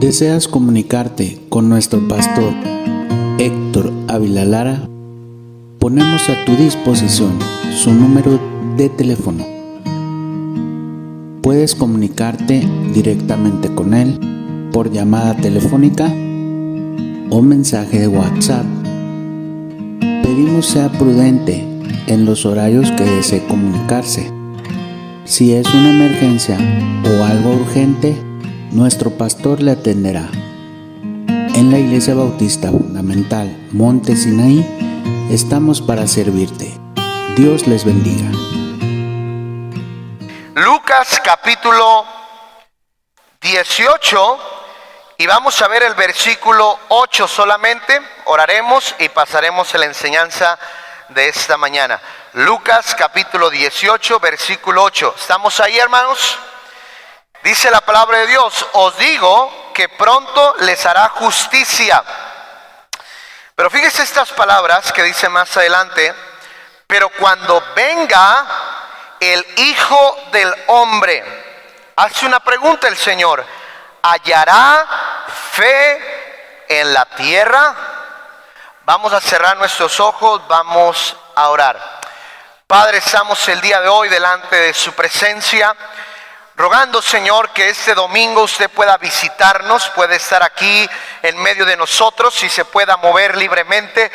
¿Deseas comunicarte con nuestro pastor Héctor Ávila Lara? Ponemos a tu disposición su número de teléfono. Puedes comunicarte directamente con él por llamada telefónica o mensaje de WhatsApp. Pedimos sea prudente en los horarios que desee comunicarse. Si es una emergencia o algo urgente, nuestro pastor le atenderá. En la Iglesia Bautista Fundamental Monte Sinaí estamos para servirte. Dios les bendiga. Lucas capítulo 18 y vamos a ver el versículo 8 solamente. Oraremos y pasaremos a la enseñanza de esta mañana. Lucas capítulo 18 versículo 8. ¿Estamos ahí, hermanos? Dice la palabra de Dios: os digo que pronto les hará justicia. Pero fíjese estas palabras que dice más adelante: pero cuando venga el Hijo del Hombre, hace una pregunta el Señor: ¿hallará fe en la tierra? Vamos a cerrar nuestros ojos, vamos a orar. Padre, estamos el día de hoy delante de su presencia, rogando, Señor, que este domingo usted pueda visitarnos, puede estar aquí en medio de nosotros y se pueda mover libremente.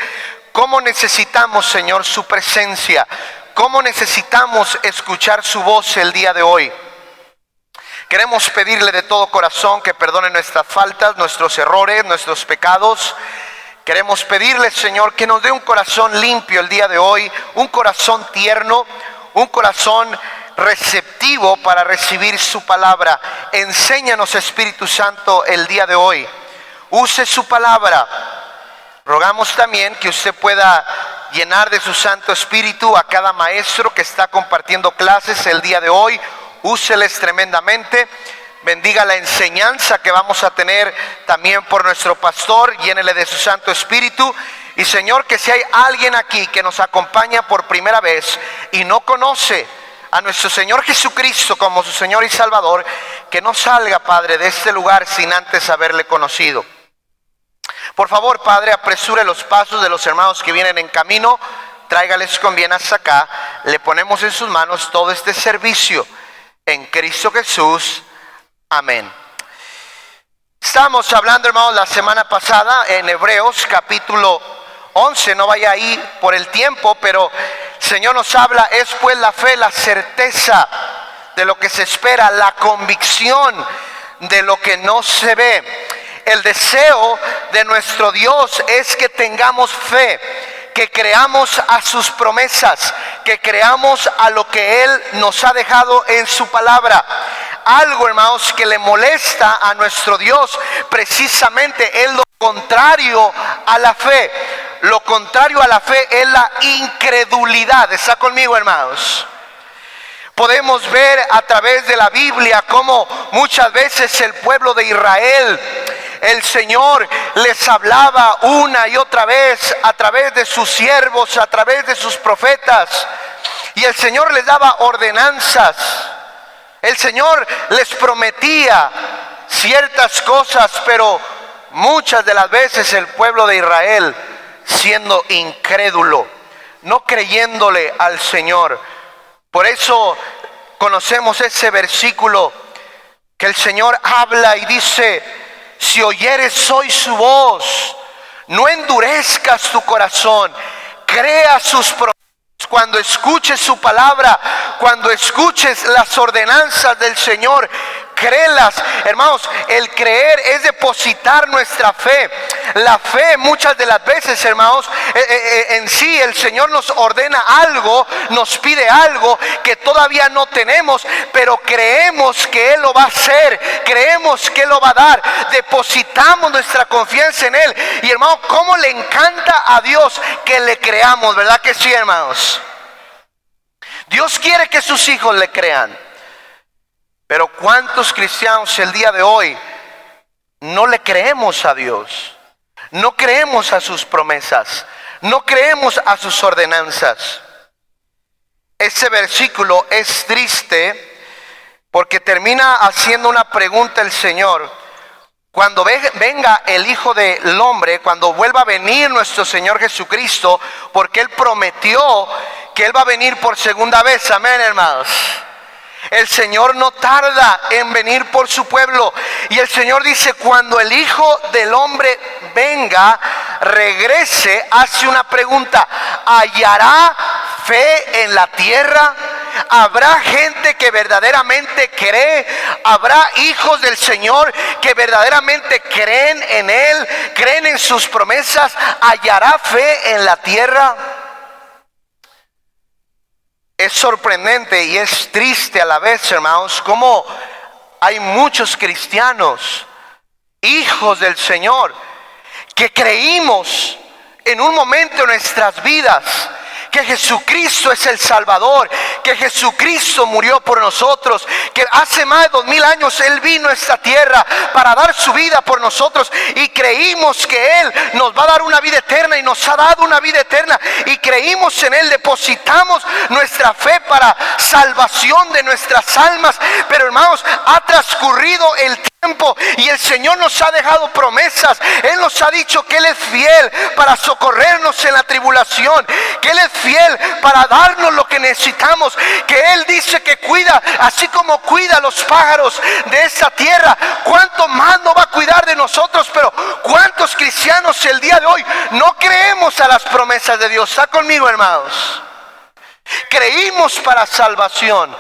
¿Cómo necesitamos, Señor, su presencia? ¿Cómo necesitamos escuchar su voz el día de hoy? Queremos pedirle de todo corazón que perdone nuestras faltas, nuestros errores, nuestros pecados. Queremos pedirle, Señor, que nos dé un corazón limpio el día de hoy, un corazón tierno, un corazón receptivo para recibir su palabra. Enséñanos, Espíritu Santo, el día de hoy. Use su palabra. Rogamos también que usted pueda llenar de su Santo Espíritu a cada maestro que está compartiendo clases el día de hoy. Úseles tremendamente. Bendiga la enseñanza que vamos a tener también por nuestro pastor. Llénele de su Santo Espíritu. Y, Señor, que si hay alguien aquí que nos acompaña por primera vez y no conoce a nuestro Señor Jesucristo como su Señor y Salvador, que no salga, Padre, de este lugar sin antes haberle conocido. Por favor, Padre, apresure los pasos de los hermanos que vienen en camino. Tráigales con bien hasta acá. Le ponemos en sus manos todo este servicio en Cristo Jesús. Amén. Estamos hablando, hermanos, la semana pasada en Hebreos capítulo 11. No vaya ahí por el tiempo, pero el Señor nos habla: es pues la fe, la certeza de lo que se espera, la convicción de lo que no se ve. El deseo de nuestro Dios es que tengamos fe, que creamos a sus promesas, que creamos a lo que Él nos ha dejado en su palabra. Algo, hermanos, que le molesta a nuestro Dios precisamente es lo contrario a la fe. Lo contrario a la fe es la incredulidad. ¿Está conmigo, hermanos? Podemos ver a través de la Biblia cómo muchas veces el pueblo de Israel, el Señor les hablaba una y otra vez a través de sus siervos, a través de sus profetas, y el Señor les daba ordenanzas. El Señor les prometía ciertas cosas, pero muchas de las veces el pueblo de Israel, siendo incrédulo, no creyéndole al Señor. Por eso conocemos ese versículo que el Señor habla y dice: si oyeres hoy su voz, no endurezcas tu corazón, crea sus promesas. Cuando escuches su palabra, cuando escuches las ordenanzas del Señor, créelas. Hermanos, el creer es depositar nuestra fe. La fe muchas de las veces, hermanos, en sí el Señor nos ordena algo, nos pide algo que todavía no tenemos, pero creemos que Él lo va a hacer, creemos que Él lo va a dar, depositamos nuestra confianza en Él. Y, hermanos, cómo le encanta a Dios que le creamos, ¿verdad que sí, hermanos? Dios quiere que sus hijos le crean. Pero ¿cuántos cristianos el día de hoy no le creemos a Dios? No creemos a sus promesas, no creemos a sus ordenanzas. Este versículo es triste porque termina haciendo una pregunta el Señor: Cuando venga el Hijo del Hombre, cuando vuelva a venir nuestro Señor Jesucristo, porque Él prometió que Él va a venir por segunda vez. Amén, hermanos. El Señor no tarda en venir por su pueblo. Y el Señor dice, cuando el Hijo del Hombre venga, regrese, hace una pregunta: ¿hallará fe en la tierra? ¿Habrá gente que verdaderamente cree? ¿Habrá hijos del Señor que verdaderamente creen en Él, creen en sus promesas? ¿Hallará fe en la tierra? Es sorprendente y es triste a la vez, hermanos, cómo hay muchos cristianos, hijos del Señor, que creímos en un momento en nuestras vidas que Jesucristo es el Salvador, que Jesucristo murió por nosotros, que hace más de 2000 años Él vino a esta tierra para dar su vida por nosotros, y creímos que Él nos va a dar una vida eterna y nos ha dado una vida eterna, y creímos en Él, depositamos nuestra fe para salvación de nuestras almas. Pero hermanos, ha transcurrido el tiempo y el Señor nos ha dejado promesas. Él nos ha dicho que Él es fiel para socorrernos en la tribulación, que Él es fiel para darnos lo que necesitamos, que Él dice que cuida, así como cuida a los pájaros de esta tierra, ¿cuánto más no va a cuidar de nosotros? Pero ¿cuántos cristianos el día de hoy no creemos a las promesas de Dios? ¿Está conmigo, hermanos? Creímos para salvación,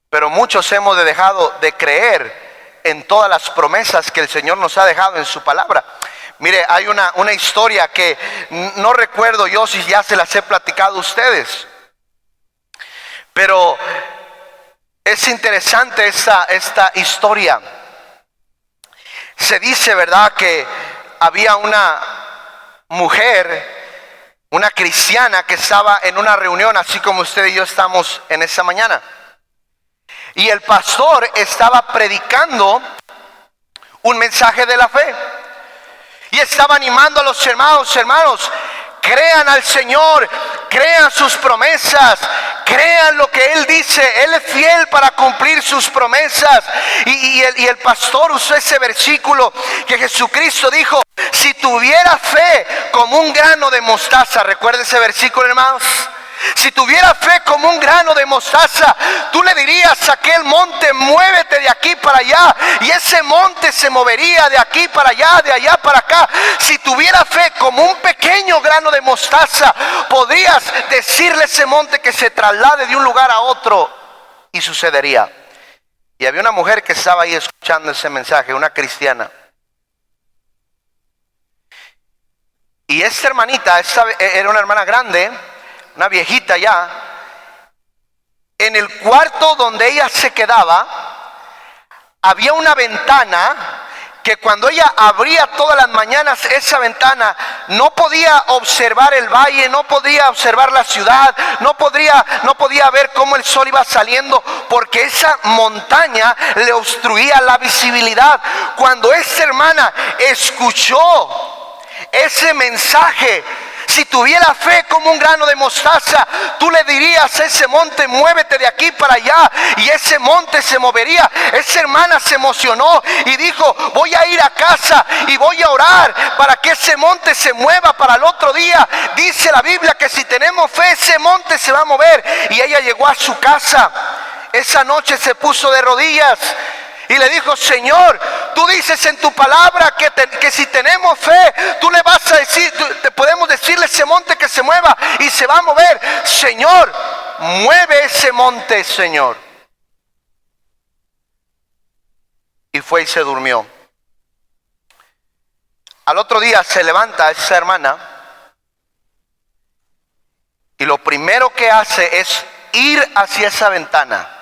pero muchos hemos dejado de creer en todas las promesas que el Señor nos ha dejado en su palabra. Mire, hay una historia que no recuerdo yo si ya se las he platicado a ustedes, pero es interesante esta historia. Se dice, ¿verdad?, que había una mujer, una cristiana, que estaba en una reunión, así como usted y yo estamos en esta mañana. Y el pastor estaba predicando un mensaje de la fe. Y estaba animando a los hermanos, crean al Señor, crean sus promesas, crean lo que Él dice. Él es fiel para cumplir sus promesas. Y el pastor usó ese versículo que Jesucristo dijo: si tuviera fe como un grano de mostaza. ¿Recuerda ese versículo, hermanos? Si tuviera fe como un grano de mostaza, tú le dirías a aquel monte: muévete de aquí para allá, y ese monte se movería de aquí para allá, de allá para acá. Si tuviera fe como un pequeño grano de mostaza, podrías decirle a ese monte que se traslade de un lugar a otro, y sucedería. Y había una mujer que estaba ahí escuchando ese mensaje, una cristiana. Y esta hermanita, era una hermana grande, una viejita ya. En el cuarto donde ella se quedaba había una ventana que cuando ella abría todas las mañanas esa ventana, no podía observar el valle, no podía observar la ciudad, no podía ver cómo el sol iba saliendo, porque esa montaña le obstruía la visibilidad. Cuando esta hermana escuchó ese mensaje, si tuviera fe como un grano de mostaza, tú le dirías a ese monte: muévete de aquí para allá, y ese monte se movería. Esa hermana se emocionó y dijo: voy a ir a casa y voy a orar para que ese monte se mueva para el otro día. Dice la Biblia que si tenemos fe, ese monte se va a mover. Y ella llegó a su casa. Esa noche se puso de rodillas y le dijo: Señor, tú dices en tu palabra que si tenemos fe, tú le vas a decir, te podemos decirle a ese monte que se mueva y se va a mover. Señor, mueve ese monte, Señor. Y fue y se durmió. Al otro día se levanta esa hermana y lo primero que hace es ir hacia esa ventana.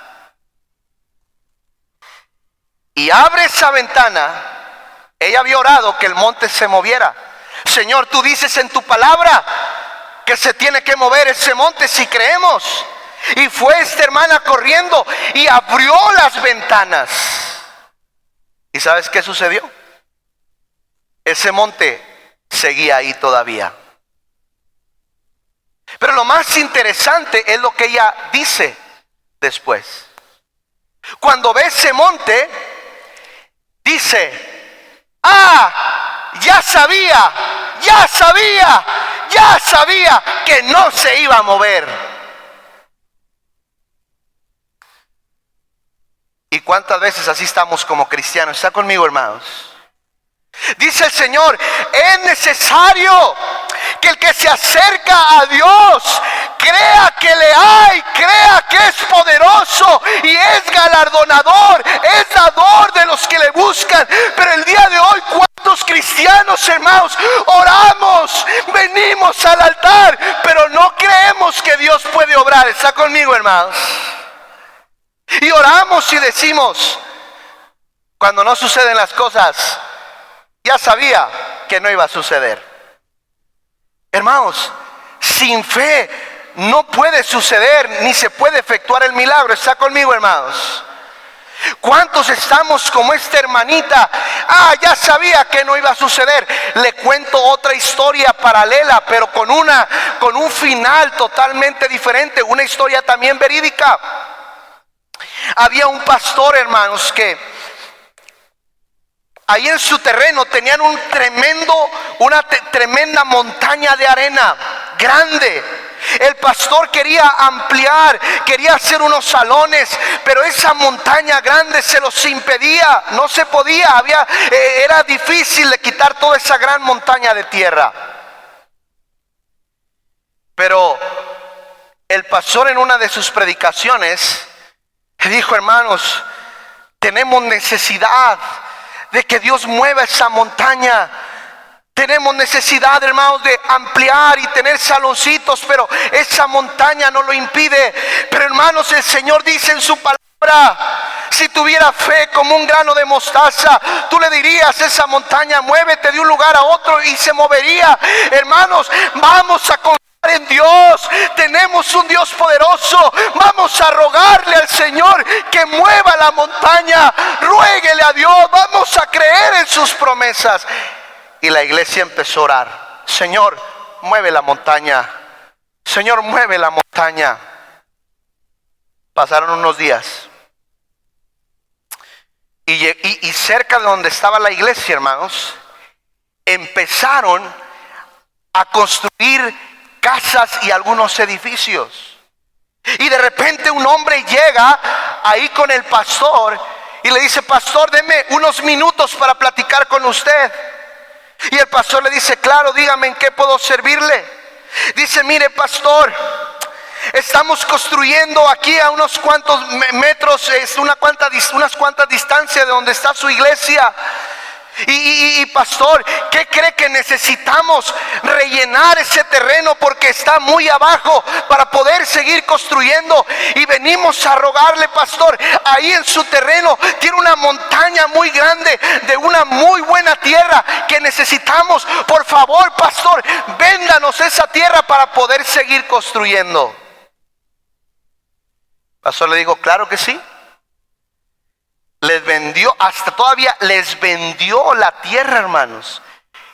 Y abre esa ventana. Ella había orado que el monte se moviera. Señor, tú dices en tu palabra que se tiene que mover ese monte si creemos. Y fue esta hermana corriendo y abrió las ventanas. ¿Y sabes qué sucedió? Ese monte seguía ahí todavía. Pero lo más interesante es lo que ella dice después. Cuando ve ese monte, dice: ya sabía que no se iba a mover. ¿Y cuántas veces así estamos como cristianos? ¿Está conmigo, hermanos? Dice el Señor, es necesario que el que se acerca a Dios crea que le hay, crea que es poderoso y es galardonador, es dador de los que le buscan. Pero el día de hoy, ¿cuántos cristianos, hermanos, oramos, venimos al altar, pero no creemos que Dios puede obrar? ¿Está conmigo, hermanos? Y oramos y decimos, cuando no suceden las cosas, ya sabía que no iba a suceder. Hermanos, sin fe no puede suceder ni se puede efectuar el milagro. ¿Está conmigo, hermanos? ¿Cuántos estamos como esta hermanita? Ya sabía que no iba a suceder. Le cuento otra historia paralela, pero con un final totalmente diferente, una historia también verídica. Había un pastor, hermanos, que ahí en su terreno tenían una tremenda montaña de arena grande. El pastor quería ampliar, quería hacer unos salones, pero esa montaña grande se los impedía, no se podía, era difícil de quitar toda esa gran montaña de tierra. Pero el pastor en una de sus predicaciones dijo, hermanos, tenemos necesidad de que Dios mueva esa montaña. Tenemos necesidad, hermanos, de ampliar y tener saloncitos, pero esa montaña no lo impide. Pero, hermanos, el Señor dice en su palabra, si tuviera fe como un grano de mostaza, tú le dirías a esa montaña, muévete de un lugar a otro, y se movería. Hermanos, vamos a confiar en Dios. Tenemos un Dios poderoso. Vamos a rogarle al Señor que mueva la montaña. Ruéguele a Dios. Vamos a creer en sus promesas. Y la iglesia empezó a orar. Señor, mueve la montaña. Señor, mueve la montaña. Pasaron unos días. Y cerca de donde estaba la iglesia, hermanos, empezaron a construir casas y algunos edificios. Y de repente un hombre llega ahí con el pastor y le dice, pastor, deme unos minutos para platicar con usted. Y el pastor le dice, claro, dígame en qué puedo servirle. Dice, mire, pastor, estamos construyendo aquí a unos cuantos metros, unas cuantas distancias de donde está su iglesia. Y pastor, ¿qué cree que necesitamos? Rellenar ese terreno porque está muy abajo para poder seguir construyendo. Y venimos a rogarle, pastor, ahí en su terreno tiene una montaña muy grande de una muy buena tierra que necesitamos. Por favor, pastor, véndanos esa tierra para poder seguir construyendo. Pastor le dijo, claro que sí. Les vendió, todavía les vendió la tierra, hermanos.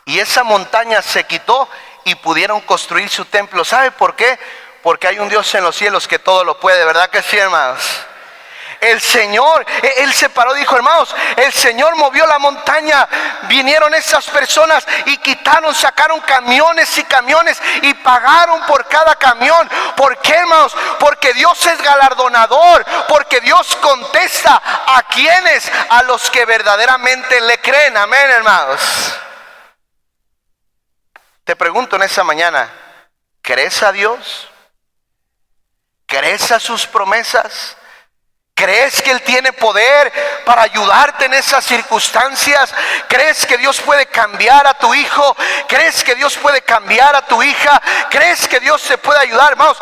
Y esa montaña se quitó y pudieron construir su templo. ¿Sabe por qué? Porque hay un Dios en los cielos que todo lo puede, ¿verdad que sí, hermanos? El Señor, Él se paró y dijo, hermanos, el Señor movió la montaña. Vinieron esas personas y sacaron camiones y camiones y pagaron por cada camión. ¿Por qué, hermanos? Porque Dios es galardonador, porque Dios contesta a quienes, a los que verdaderamente le creen. Amén, hermanos. Te pregunto en esa mañana, ¿crees a Dios? ¿Crees a sus promesas? ¿Crees que Él tiene poder para ayudarte en esas circunstancias? ¿Crees que Dios puede cambiar a tu hijo? ¿Crees que Dios puede cambiar a tu hija? ¿Crees que Dios te puede ayudar? Hermanos,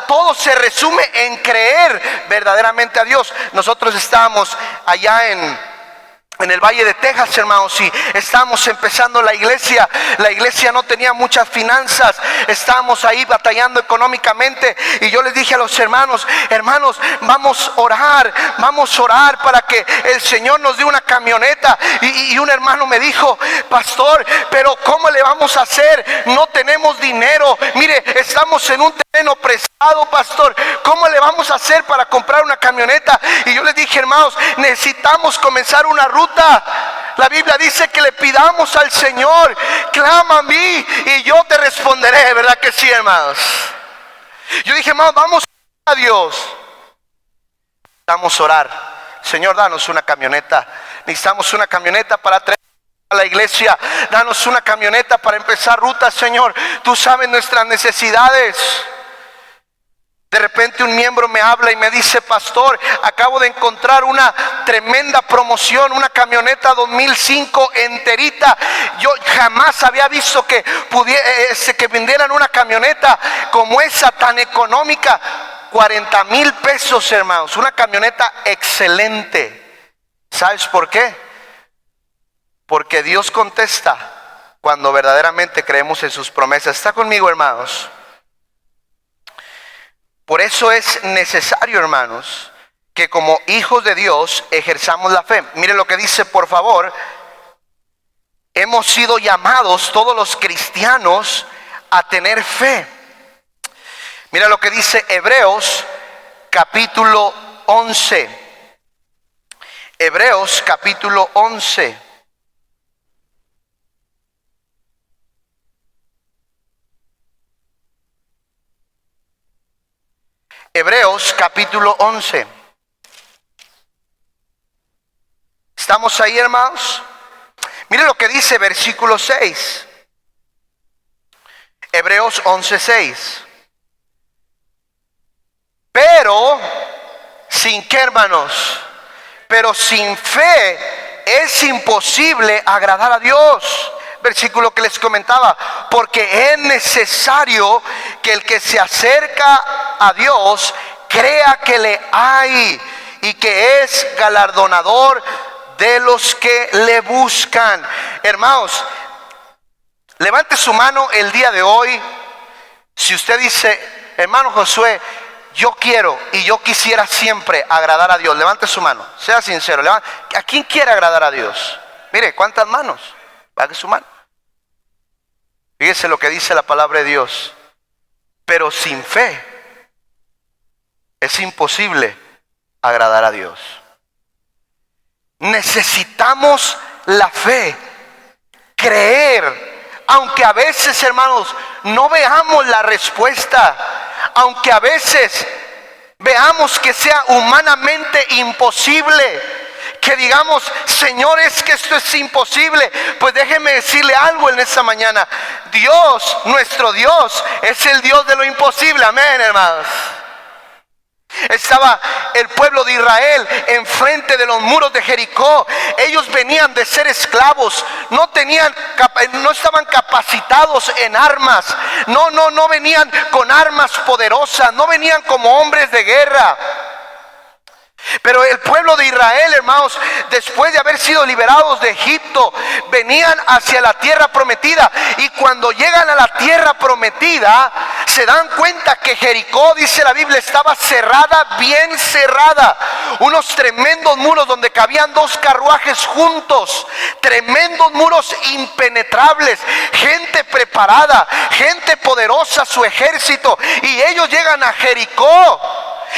todo se resume en creer verdaderamente a Dios. Nosotros estábamos allá en el Valle de Texas, hermanos, y estábamos empezando la iglesia. La iglesia no tenía muchas finanzas, estábamos ahí batallando económicamente. Y yo les dije a los hermanos, vamos a orar para que el Señor nos dé una camioneta. Y un hermano me dijo, pastor, pero ¿cómo le vamos a hacer? No tenemos dinero. Mire, estamos en un terreno prestado, pastor. ¿Cómo le vamos a hacer para comprar una camioneta? Y yo les dije, hermanos, necesitamos comenzar una ruta. La Biblia dice que le pidamos al Señor, clama a mí y yo te responderé, ¿verdad que sí, hermanos? Yo dije, hermanos, vamos a Dios. Vamos a orar. Señor, danos una camioneta. Necesitamos una camioneta para traer a la iglesia. Danos una camioneta para empezar rutas, Señor. Tú sabes nuestras necesidades. De repente un miembro me habla y me dice, pastor, acabo de encontrar una tremenda promoción, una camioneta 2005 enterita. Yo jamás había visto que vendieran una camioneta como esa tan económica. 40,000 pesos, hermanos, una camioneta excelente. ¿Sabes por qué? Porque Dios contesta cuando verdaderamente creemos en sus promesas. ¿Está conmigo, hermanos? Por eso es necesario, hermanos, que como hijos de Dios ejerzamos la fe. Mire lo que dice, por favor. Hemos sido llamados todos los cristianos a tener fe. Mira lo que dice Hebreos capítulo 11. Hebreos capítulo 11. Hebreos capítulo 11. ¿Estamos ahí, hermanos? Mire lo que dice versículo 6. Hebreos 11:6. Pero, ¿sin qué, hermanos? Pero sin fe es imposible agradar a Dios. Versículo que les comentaba, porque es necesario que el que se acerca a Dios crea que le hay y que es galardonador de los que le buscan. Hermanos, levante su mano el día de hoy. Si usted dice, hermano Josué, yo quiero y yo quisiera siempre agradar a Dios, levante su mano, sea sincero. ¿A quién quiere agradar a Dios? Mire, ¿cuántas manos? Baje su mano. Fíjese lo que dice la palabra de Dios. Pero sin fe es imposible agradar a Dios. Necesitamos la fe, creer, aunque a veces, hermanos, no veamos la respuesta, aunque a veces veamos que sea humanamente imposible, que digamos, Señor, es que esto es imposible. Pues déjeme decirle algo en esta mañana. Dios, nuestro Dios, es el Dios de lo imposible. Amén, hermanos. Estaba el pueblo de Israel enfrente de los muros de Jericó. Ellos venían de ser esclavos, no estaban capacitados en armas, no venían con armas poderosas, no venían como hombres de guerra. Pero el pueblo de Israel, hermanos, después de haber sido liberados de Egipto, venían hacia la tierra prometida. Y cuando llegan a la tierra prometida, se dan cuenta que Jericó, dice la Biblia, estaba cerrada, bien cerrada. Unos tremendos muros donde cabían 2 carruajes juntos. Tremendos muros impenetrables. Gente preparada, gente poderosa, su ejército. Y ellos llegan a Jericó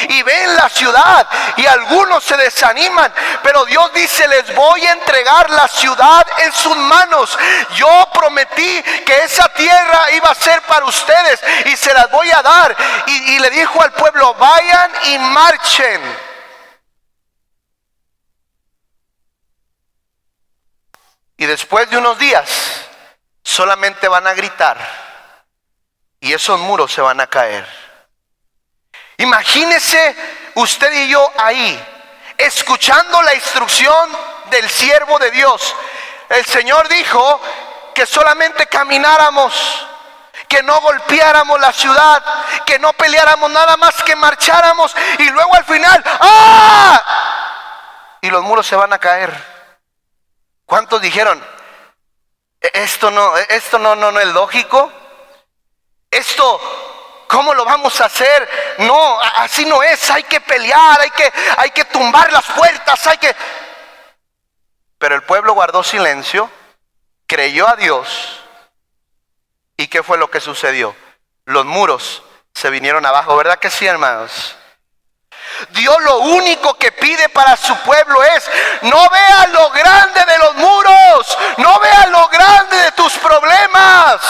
y ven la ciudad y algunos se desaniman, pero Dios dice, les voy a entregar la ciudad en sus manos. Yo prometí que esa tierra iba a ser para ustedes y se las voy a dar. Y le dijo al pueblo, vayan y marchen. Y después de unos días solamente van a gritar y esos muros se van a caer. Imagínese usted y yo ahí, escuchando la instrucción del siervo de Dios. El Señor dijo que solamente camináramos, que no golpeáramos la ciudad, que no peleáramos, nada más que marcháramos. Y luego al final, ¡ah! Y los muros se van a caer. ¿Cuántos dijeron, esto no es lógico? ¿Cómo lo vamos a hacer? No, así no es. Hay que pelear, hay que tumbar las puertas, Pero el pueblo guardó silencio, creyó a Dios. ¿Y qué fue lo que sucedió? Los muros se vinieron abajo, ¿verdad que sí, hermanos? Dios lo único que pide para su pueblo es: no veas lo grande de los muros, no veas lo grande de tus problemas.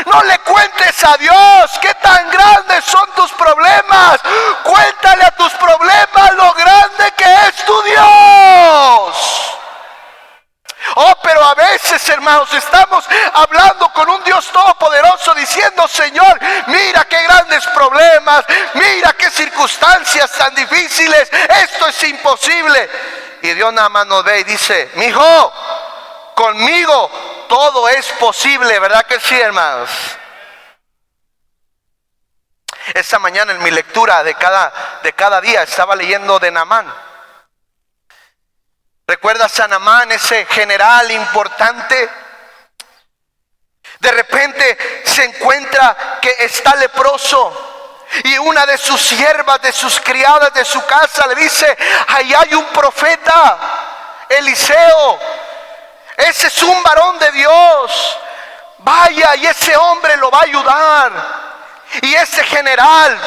No le cuentes a Dios qué tan grandes son tus problemas. Cuéntale a tus problemas lo grande que es tu Dios. Oh, pero a veces, hermanos, estamos hablando con un Dios todopoderoso diciendo: Señor, mira qué grandes problemas, mira qué circunstancias tan difíciles, esto es imposible. Y Dios nada más nos ve y dice: mijo, conmigo todo es posible, ¿verdad que sí, hermanos? Esta mañana en mi lectura de cada día estaba leyendo de Naamán. ¿Recuerdas a Naamán, ese general importante? De repente se encuentra que está leproso, y una de sus siervas, de sus criadas de su casa, le dice: ahí hay un profeta, Eliseo. Ese es un varón de Dios. Vaya, y ese hombre lo va a ayudar. Y ese general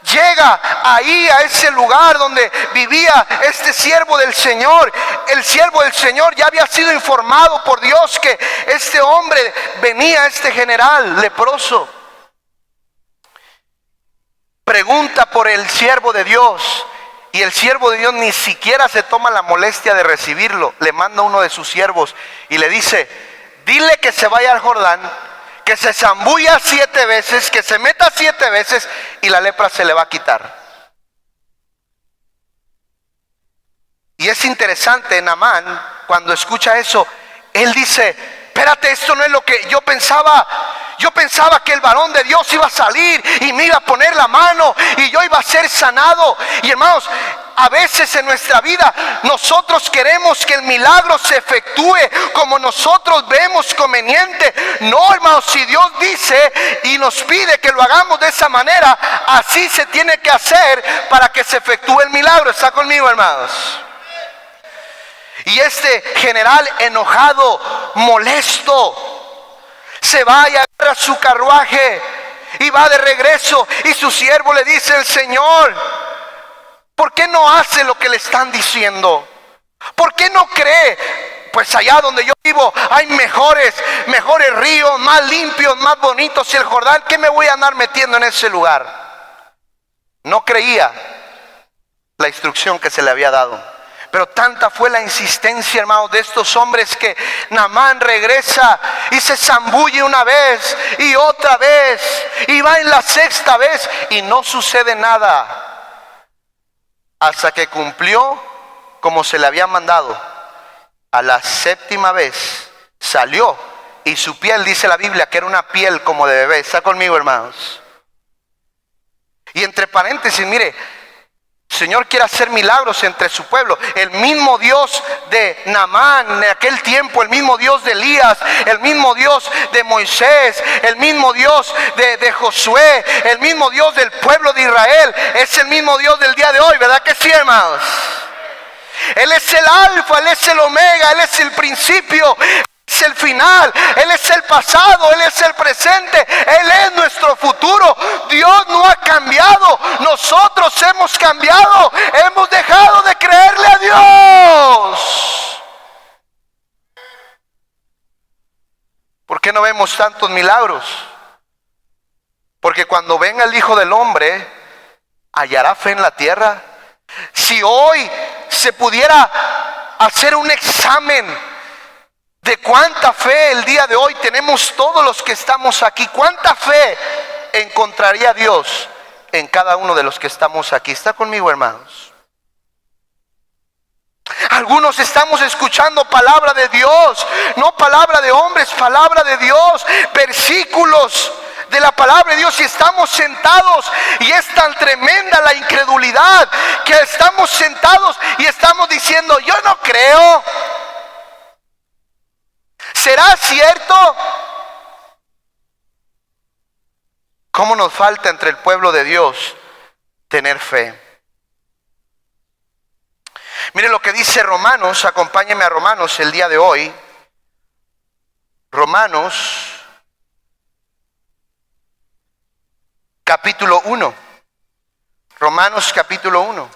llega ahí a ese lugar donde vivía este siervo del Señor. El siervo del Señor ya había sido informado por Dios que este hombre venía, este general leproso. Pregunta por el siervo de Dios, y el siervo de Dios ni siquiera se toma la molestia de recibirlo. Le manda uno de sus siervos y le dice: dile que se vaya al Jordán, que se zambulla 7 veces, que se meta 7 veces y la lepra se le va a quitar. Y es interesante, Naamán, cuando escucha eso, él dice: espérate, esto no es lo que yo pensaba. Yo pensaba que el varón de Dios iba a salir y me iba a poner la mano y yo iba a ser sanado. Y hermanos, a veces en nuestra vida nosotros queremos que el milagro se efectúe como nosotros vemos conveniente. No, hermanos, si Dios dice y nos pide que lo hagamos de esa manera, así se tiene que hacer para que se efectúe el milagro. ¿Está conmigo, hermanos? Y este general enojado, molesto, se va y agarra su carruaje y va de regreso, y su siervo le dice: el Señor, ¿por qué no hace lo que le están diciendo? ¿Por qué no cree? Pues allá donde yo vivo hay mejores ríos, más limpios, más bonitos. Y el Jordán, ¿qué me voy a andar metiendo en ese lugar? No creía la instrucción que se le había dado. Pero tanta fue la insistencia, hermanos, de estos hombres, que Naamán regresa y se zambulle una vez y otra vez, y va en la 6ª vez y no sucede nada, hasta que cumplió como se le había mandado. A la 7ª vez salió, y su piel, dice la Biblia, que era una piel como de bebé. ¿Está conmigo, hermanos? Y entre paréntesis, mire, el Señor quiere hacer milagros entre su pueblo. El mismo Dios de Naamán en aquel tiempo, el mismo Dios de Elías, el mismo Dios de Moisés, el mismo Dios de Josué, el mismo Dios del pueblo de Israel, es el mismo Dios del día de hoy, ¿verdad que sí, hermanos? Él es el alfa, Él es el omega, Él es el principio, es el final, Él es el pasado, Él es el presente, Él es nuestro futuro. Dios no ha cambiado, nosotros hemos cambiado, hemos dejado de creerle a Dios. ¿Por qué no vemos tantos milagros? Porque cuando venga el Hijo del Hombre, ¿hallará fe en la tierra? Si hoy se pudiera hacer un examen de cuánta fe el día de hoy tenemos todos los que estamos aquí, ¿cuánta fe encontraría Dios en cada uno de los que estamos aquí? ¿Está conmigo, hermanos? Algunos estamos escuchando palabra de Dios, no palabra de hombres, palabra de Dios, versículos de la palabra de Dios, y estamos sentados, y es tan tremenda la incredulidad que estamos sentados y estamos diciendo: yo no creo. ¿Será cierto? ¿Cómo nos falta entre el pueblo de Dios tener fe? Mire lo que dice Romanos, acompáñeme a Romanos el día de hoy. Romanos, capítulo 1. Romanos capítulo 1.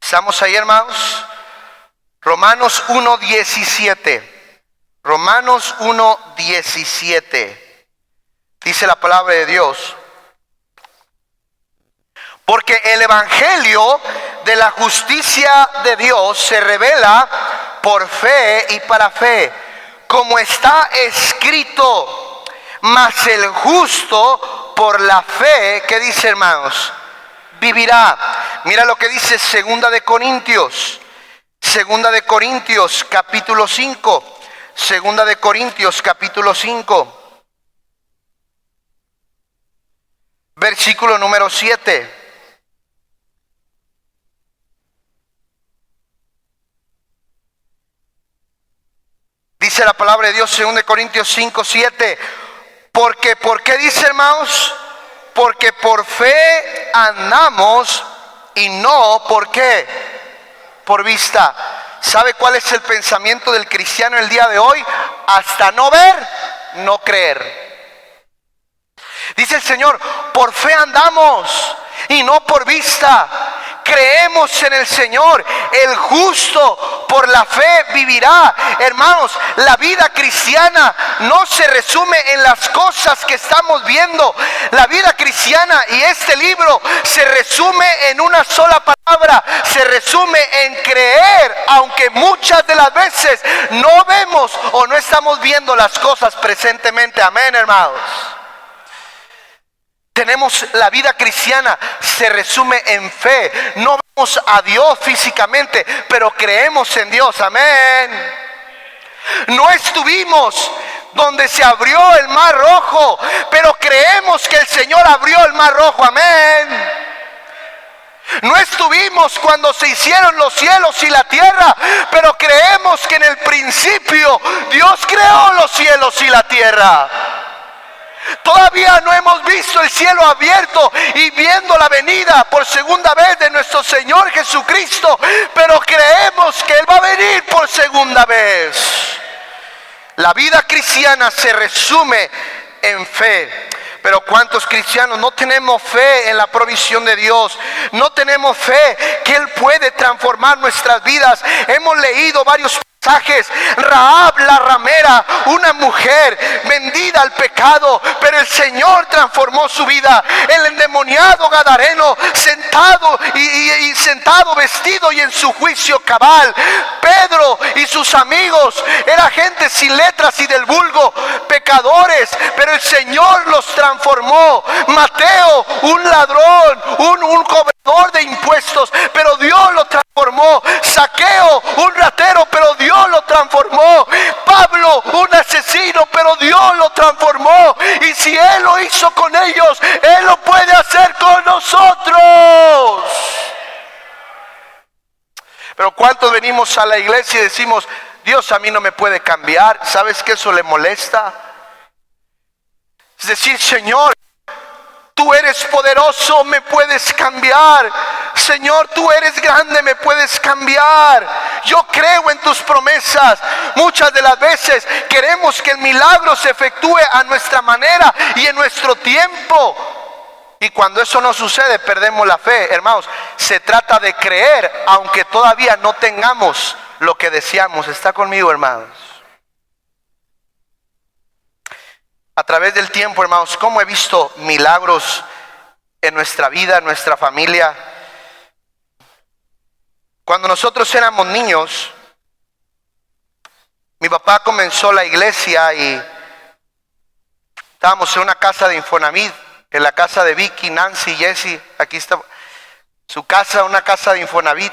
¿Estamos ahí, hermanos? Romanos 1:17. Romanos 1:17. Dice la palabra de Dios: porque el evangelio de la justicia de Dios se revela por fe y para fe, como está escrito, mas el justo por la fe, ¿qué dice, hermanos? Vivirá. Mira lo que dice Segunda de Corintios capítulo 5. Segunda de Corintios capítulo 5, versículo número 7. Dice la palabra de Dios, 2 Corintios 5, 7. Porque, ¿por qué dice, hermanos? Porque por fe andamos y no, ¿por qué? Por vista. ¿Sabe cuál es el pensamiento del cristiano el día de hoy? Hasta no ver, no creer. Dice el Señor, por fe andamos y no por vista. Creemos en el Señor, el justo por la fe vivirá. Hermanos, la vida cristiana no se resume en las cosas que estamos viendo. La vida cristiana y este libro se resume en una sola palabra, se resume en creer, aunque muchas de las veces no vemos o no estamos viendo las cosas presentemente. Amén, hermanos. Tenemos la vida cristiana, se resume en fe. No vemos a Dios físicamente, pero creemos en Dios. Amén. No estuvimos donde se abrió el mar rojo, pero creemos que el Señor abrió el mar rojo. Amén. No estuvimos cuando se hicieron los cielos y la tierra, pero creemos que en el principio Dios creó los cielos y la tierra. Todavía no hemos visto el cielo abierto y viendo la venida por segunda vez de nuestro Señor Jesucristo, pero creemos que Él va a venir por segunda vez. La vida cristiana se resume en fe. Pero ¿cuántos cristianos no tenemos fe en la provisión de Dios? No tenemos fe que Él puede transformar nuestras vidas. Hemos leído varios pasajes. Rahab la ramera, una mujer vendida al pecado, pero el Señor transformó su vida. El endemoniado gadareno, sentado y sentado, vestido y en su juicio cabal. Pedro y sus amigos, era gente sin letras y del vulgo, pecadores, pero el Señor los transformó. Mateo, un ladrón, un cobrador de impuestos, pero Dios lo transformó. Zaqueo, un ratero, pero Dios lo transformó. Pablo, un asesino, pero Dios lo transformó. Y si Él lo hizo con ellos, Él lo puede hacer con nosotros. Pero ¿cuántos venimos a la iglesia y decimos, Dios a mí no me puede cambiar? ¿Sabes que eso le molesta? Es decir, Señor, tú eres poderoso, me puedes cambiar. Señor, tú eres grande, me puedes cambiar. Yo creo en tus promesas. Muchas de las veces queremos que el milagro se efectúe a nuestra manera y en nuestro tiempo. Y cuando eso no sucede, perdemos la fe. Hermanos, se trata de creer, aunque todavía no tengamos lo que deseamos. ¿Está conmigo, hermanos? A través del tiempo, hermanos, cómo he visto milagros en nuestra vida, en nuestra familia. Cuando nosotros éramos niños, mi papá comenzó la iglesia y estábamos en una casa de Infonavit, en la casa de Vicky, Nancy, Jesse. Aquí está su casa, una casa de Infonavit.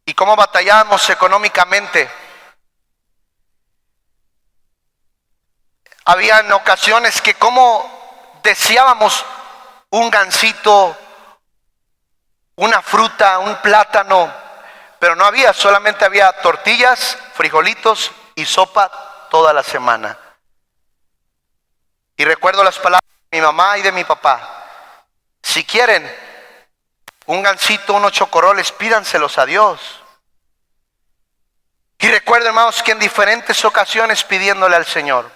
Y cómo batallábamos económicamente. Habían ocasiones que como deseábamos un gansito, una fruta, un plátano, pero no había, solamente había tortillas, frijolitos y sopa toda la semana. Y recuerdo las palabras de mi mamá y de mi papá: si quieren, un gansito, unos chocorroles, pídanselos a Dios. Y recuerden, hermanos, que en diferentes ocasiones pidiéndole al Señor.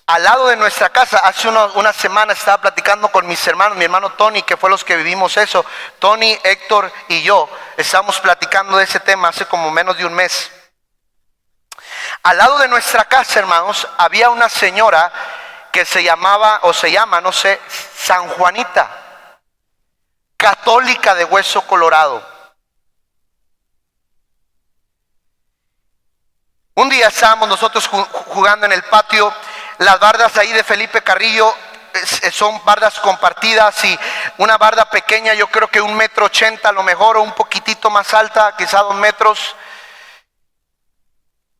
Al lado de nuestra casa, hace una semana estaba platicando con mis hermanos, mi hermano Tony, que fue los que vivimos eso. Tony, Héctor y yo estábamos platicando de ese tema hace como menos de un mes. Al lado de nuestra casa, hermanos, había una señora que se llamaba, o se llama, no sé, San Juanita, católica de hueso colorado. Un día estábamos nosotros jugando en el patio. Las bardas ahí de Felipe Carrillo son bardas compartidas, y una barda pequeña, yo creo que 1,80 m a lo mejor, o un poquitito más alta, quizá 2 metros.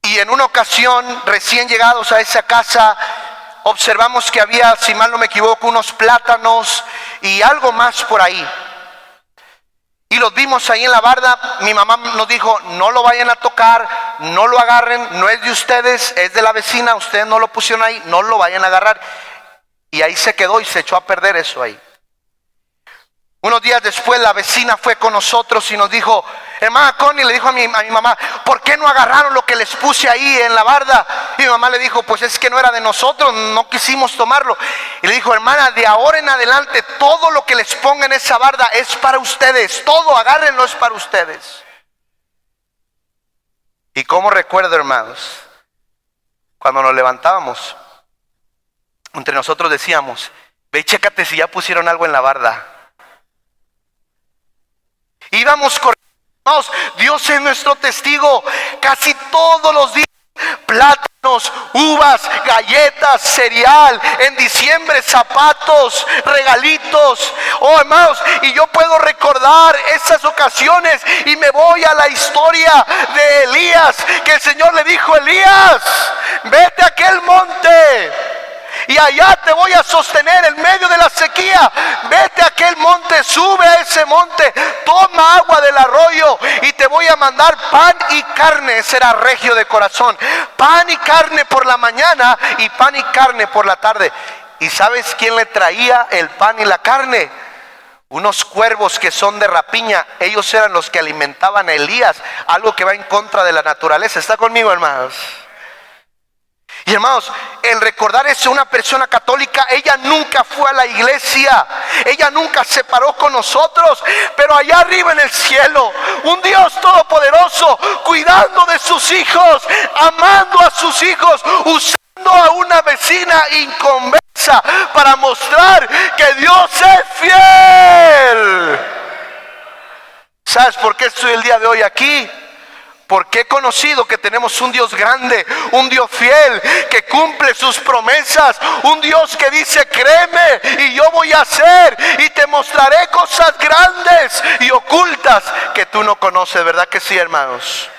Y en una ocasión, recién llegados a esa casa, observamos que había, si mal no me equivoco, unos plátanos y algo más por ahí. Y los vimos ahí en la barda. Mi mamá nos dijo: no lo vayan a tocar, no lo agarren, no es de ustedes, es de la vecina, ustedes no lo pusieron ahí, no lo vayan a agarrar. Y ahí se quedó y se echó a perder eso ahí. Unos días después la vecina fue con nosotros y nos dijo: hermana Connie, le dijo a mi mamá, ¿por qué no agarraron lo que les puse ahí en la barda? Y mi mamá le dijo: pues es que no era de nosotros, no quisimos tomarlo. Y le dijo: hermana, de ahora en adelante todo lo que les ponga en esa barda es para ustedes, todo agárrenlo, es para ustedes. Y como recuerdo, hermanos, cuando nos levantábamos, entre nosotros decíamos: ve y chécate si ya pusieron algo en la barda. Íbamos corriendo. Dios es nuestro testigo. Casi todos los días, plátanos, uvas, galletas, cereal, en diciembre zapatos, regalitos. Oh, hermanos, y yo puedo recordar esas ocasiones y me voy a la historia de Elías, que el Señor le dijo: Elías, vete a aquel monte y allá te voy a sostener en medio de la sequía. Vete a aquel monte, sube a ese monte, toma agua del arroyo y te voy a mandar pan y carne. Será regio de corazón. Pan y carne por la mañana y pan y carne por la tarde. ¿Y sabes quién le traía el pan y la carne? Unos cuervos que son de rapiña. Ellos eran los que alimentaban a Elías, algo que va en contra de la naturaleza. ¿Está conmigo, hermanos? Y hermanos, el recordar eso, una persona católica, ella nunca fue a la iglesia, ella nunca se paró con nosotros, pero allá arriba en el cielo, un Dios todopoderoso, cuidando de sus hijos, amando a sus hijos, usando a una vecina inconversa para mostrar que Dios es fiel. ¿Sabes por qué estoy el día de hoy aquí? Porque he conocido que tenemos un Dios grande, un Dios fiel, que cumple sus promesas, un Dios que dice: créeme y yo voy a hacer y te mostraré cosas grandes y ocultas que tú no conoces. ¿Verdad que sí, hermanos?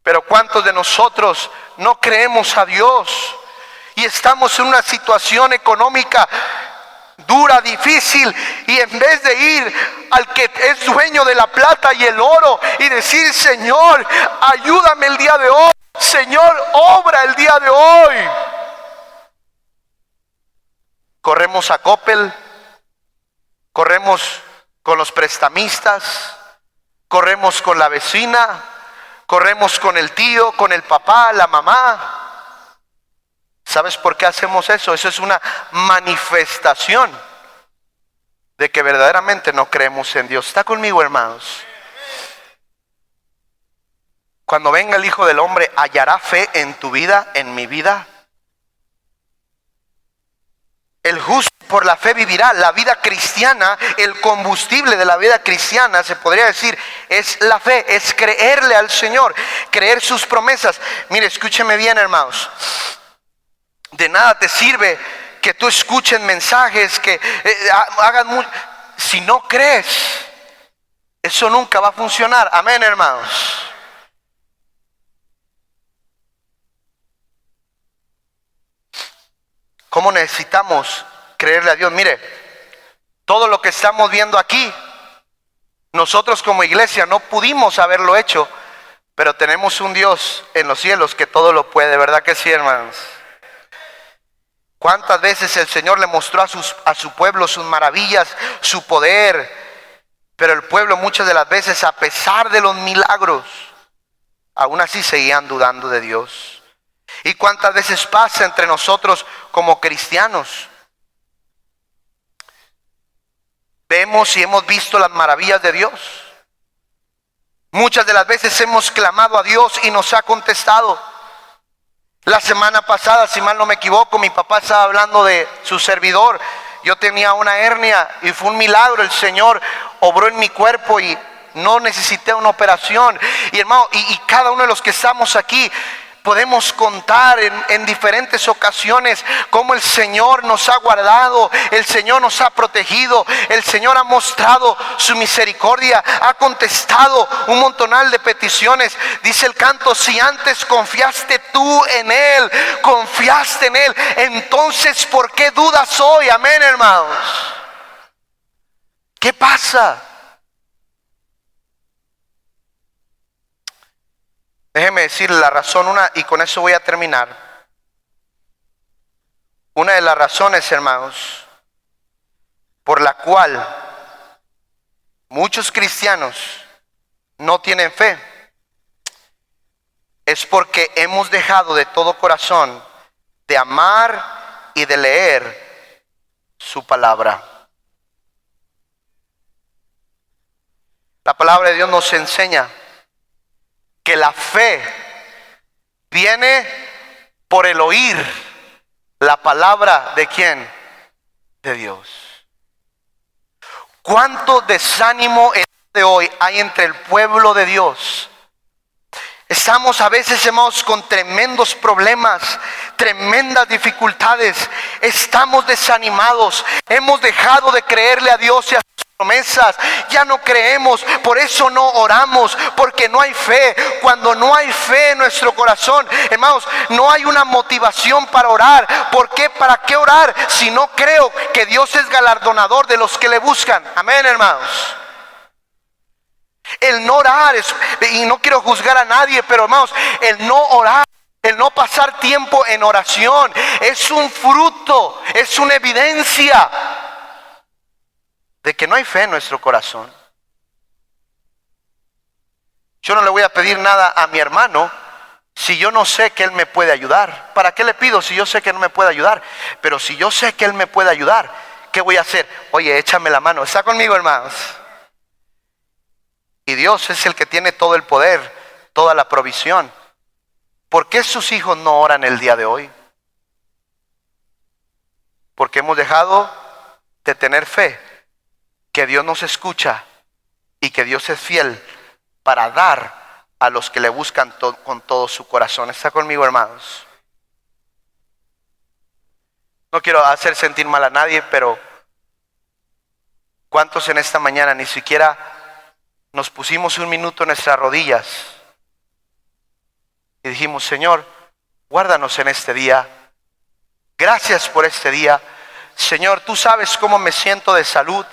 Pero ¿cuántos de nosotros no creemos a Dios y estamos en una situación económica dura, difícil, y en vez de ir al que es dueño de la plata y el oro y decir: Señor, ayúdame el día de hoy, Señor, obra el día de hoy, corremos a Coppel, corremos con los prestamistas, corremos con la vecina, corremos con el tío, con el papá, la mamá. ¿Sabes por qué hacemos eso? Eso es una manifestación de que verdaderamente no creemos en Dios. ¿Está conmigo, hermanos? Cuando venga el Hijo del Hombre, ¿hallará fe en tu vida, en mi vida? El justo por la fe vivirá. La vida cristiana, el combustible de la vida cristiana, se podría decir, es la fe, es creerle al Señor, creer sus promesas. Mire, escúcheme bien, hermanos. De nada te sirve que tú escuches mensajes, que hagan mucho. Si no crees, eso nunca va a funcionar. Amén, hermanos. ¿Cómo necesitamos creerle a Dios? Mire, todo lo que estamos viendo aquí, nosotros como iglesia no pudimos haberlo hecho, pero tenemos un Dios en los cielos que todo lo puede. ¿Verdad que sí, hermanos? ¿Cuántas veces el Señor le mostró a su pueblo sus maravillas, su poder? Pero el pueblo muchas de las veces, a pesar de los milagros, aún así seguían dudando de Dios. ¿Y cuántas veces pasa entre nosotros como cristianos? Vemos y hemos visto las maravillas de Dios. Muchas de las veces hemos clamado a Dios y nos ha contestado. La semana pasada, si mal no me equivoco, mi papá estaba hablando de su servidor. Yo tenía una hernia y fue un milagro. El Señor obró en mi cuerpo y no necesité una operación. Y hermano, y cada uno de los que estamos aquí podemos contar en diferentes ocasiones cómo el Señor nos ha guardado, el Señor nos ha protegido, el Señor ha mostrado su misericordia, ha contestado un montonal de peticiones. Dice el canto: si antes confiaste tú en Él, confiaste en Él, entonces ¿por qué dudas hoy? Amén, hermanos. ¿Qué pasa? Déjeme decirle la razón, y con eso voy a terminar. Una de las razones, hermanos, por la cual muchos cristianos no tienen fe, es porque hemos dejado de todo corazón de amar y de leer su palabra. La palabra de Dios nos enseña que la fe viene por el oír la palabra ¿de quién? De Dios. ¿Cuánto desánimo el día de hoy hay entre el pueblo de Dios? Estamos a veces, hermanos, con tremendos problemas, tremendas dificultades. Estamos desanimados. Hemos dejado de creerle a Dios y a sus promesas. Ya no creemos, por eso no oramos, porque no hay fe. Cuando no hay fe en nuestro corazón, hermanos, no hay una motivación para orar. ¿Por qué? ¿Para qué orar si no creo que Dios es galardonador de los que le buscan? Amén, hermanos. El no orar y no quiero juzgar a nadie, pero hermanos, el no orar, el no pasar tiempo en oración es un fruto, es una evidencia de que no hay fe en nuestro corazón. Yo no le voy a pedir nada a mi hermano si yo no sé que él me puede ayudar. ¿Para qué le pido si yo sé que no me puede ayudar? Pero si yo sé que él me puede ayudar, ¿qué voy a hacer? Oye, échame la mano. ¿Está conmigo, hermanos? Y Dios es el que tiene todo el poder, toda la provisión. ¿Por qué sus hijos no oran el día de hoy? Porque hemos dejado de tener fe que Dios nos escucha y que Dios es fiel para dar a los que le buscan con todo su corazón. ¿Está conmigo, hermanos? No quiero hacer sentir mal a nadie, pero ¿cuántos en esta mañana ni siquiera nos pusimos un minuto en nuestras rodillas y dijimos: Señor, guárdanos en este día? Gracias por este día. Señor, tú sabes cómo me siento de salud.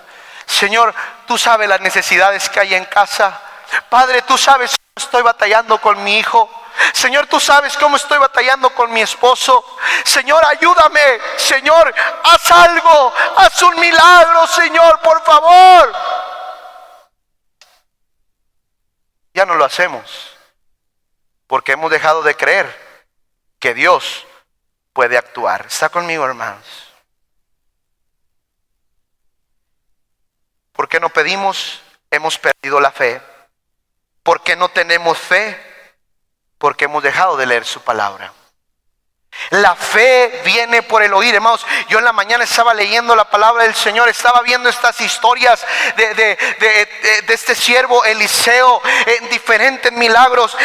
Señor, tú sabes las necesidades que hay en casa. Padre, tú sabes cómo estoy batallando con mi hijo. Señor, tú sabes cómo estoy batallando con mi esposo. Señor, ayúdame. Señor, haz algo, haz un milagro, Señor, por favor. Ya no lo hacemos porque hemos dejado de creer que Dios puede actuar. ¿Está conmigo, hermanos? ¿Por qué no pedimos? Hemos perdido la fe. ¿Por qué no tenemos fe? Porque hemos dejado de leer su palabra. La fe viene por el oír, hermanos. Yo en la mañana estaba leyendo la palabra del Señor, estaba viendo estas historias de este siervo Eliseo en diferentes milagros.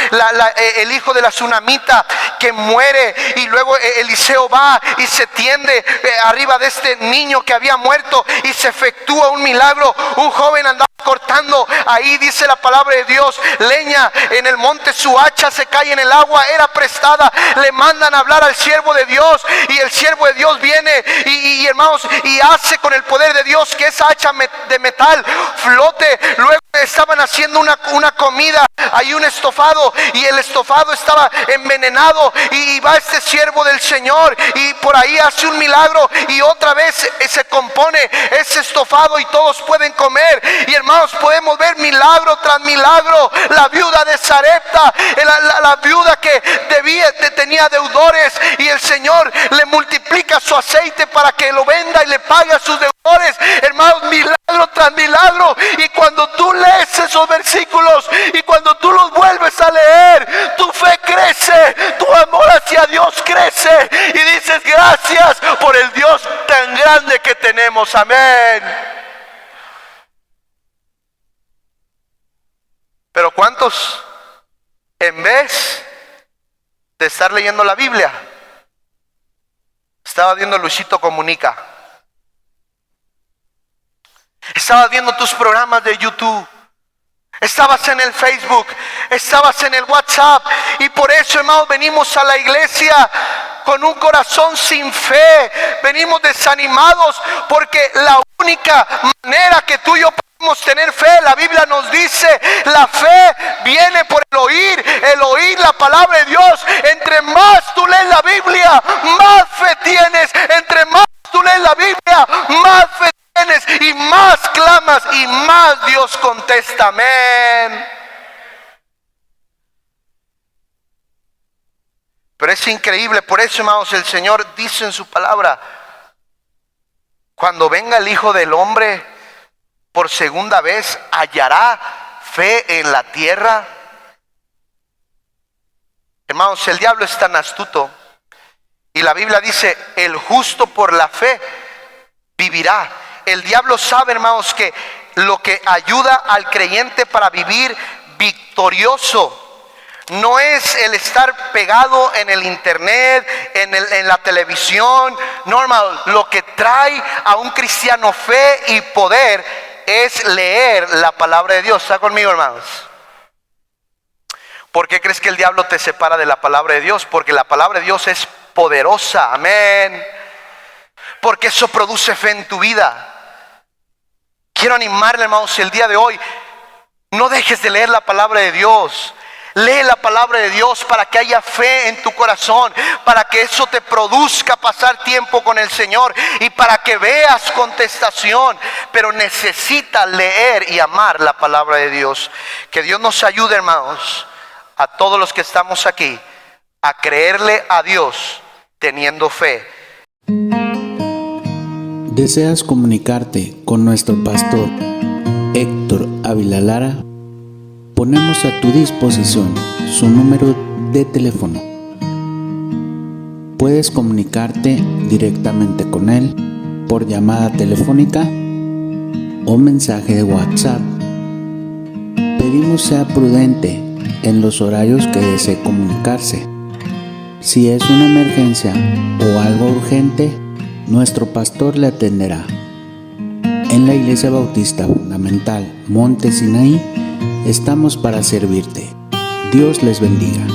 El hijo de la tsunamita que muere y luego Eliseo va y se tiende arriba de este niño que había muerto y se efectúa un milagro. Un joven andaba cortando, ahí dice la palabra de Dios, leña en el monte, su hacha se cae en el agua, era prestada. Le mandan a hablar al siervo de Dios y el siervo de Dios viene y hermanos, y hace con el poder de Dios que esa hacha de metal flote. Luego estaban haciendo una comida, hay un estofado y el estofado estaba envenenado, y va este siervo del Señor y por ahí hace un milagro y otra vez se compone ese estofado y todos pueden comer. Y hermanos, podemos ver milagro tras milagro. La viuda de Sarepta, la viuda que tenía deudores, y el Señor le multiplica su aceite para que lo venda y le pague a sus deudores. Hermanos, milagro tras milagro. Y cuando tú lees esos versículos y cuando tú los vuelves a leer, tu fe crece, tu amor hacia Dios crece, y dices: gracias por el Dios tan grande que tenemos. Amén. Pero ¿cuántos, en vez de estar leyendo la Biblia, estaba viendo Luisito Comunica? Estabas viendo tus programas de YouTube, estabas en el Facebook, estabas en el WhatsApp. Y por eso, hermanos, venimos a la iglesia con un corazón sin fe. Venimos desanimados porque la única manera que tú y yo podemos tener fe, la Biblia nos dice, la fe viene por el oír la palabra de Dios. Entre más tú lees la Biblia, más fe tienes. Entre más tú lees la Biblia, más fe tienes, y más clamas y más Dios contesta. Amén. Pero es increíble. Por eso, hermanos, el Señor dice en su palabra: cuando venga el Hijo del Hombre por segunda vez, ¿hallará fe en la tierra? Hermanos, el diablo es tan astuto, y la Biblia dice: el justo por la fe vivirá. El diablo sabe, hermanos, que lo que ayuda al creyente para vivir victorioso no es el estar pegado en el internet, en la televisión. No, hermano, lo que trae a un cristiano fe y poder es leer la palabra de Dios. ¿Está conmigo, hermanos? ¿Por qué crees que el diablo te separa de la palabra de Dios? Porque la palabra de Dios es poderosa. Amén. Porque eso produce fe en tu vida. Quiero animarle, hermanos, el día de hoy: no dejes de leer la palabra de Dios. Lee la palabra de Dios para que haya fe en tu corazón, para que eso te produzca pasar tiempo con el Señor y para que veas contestación. Pero necesitas leer y amar la palabra de Dios. Que Dios nos ayude, hermanos, a todos los que estamos aquí, a creerle a Dios teniendo fe. ¿Deseas comunicarte con nuestro pastor Héctor Ávila Lara? Ponemos a tu disposición su número de teléfono. Puedes comunicarte directamente con él por llamada telefónica o mensaje de WhatsApp. Pedimos sea prudente en los horarios que desee comunicarse. Si es una emergencia o algo urgente, nuestro pastor le atenderá. En la Iglesia Bautista Fundamental Monte Sinaí estamos para servirte. Dios les bendiga.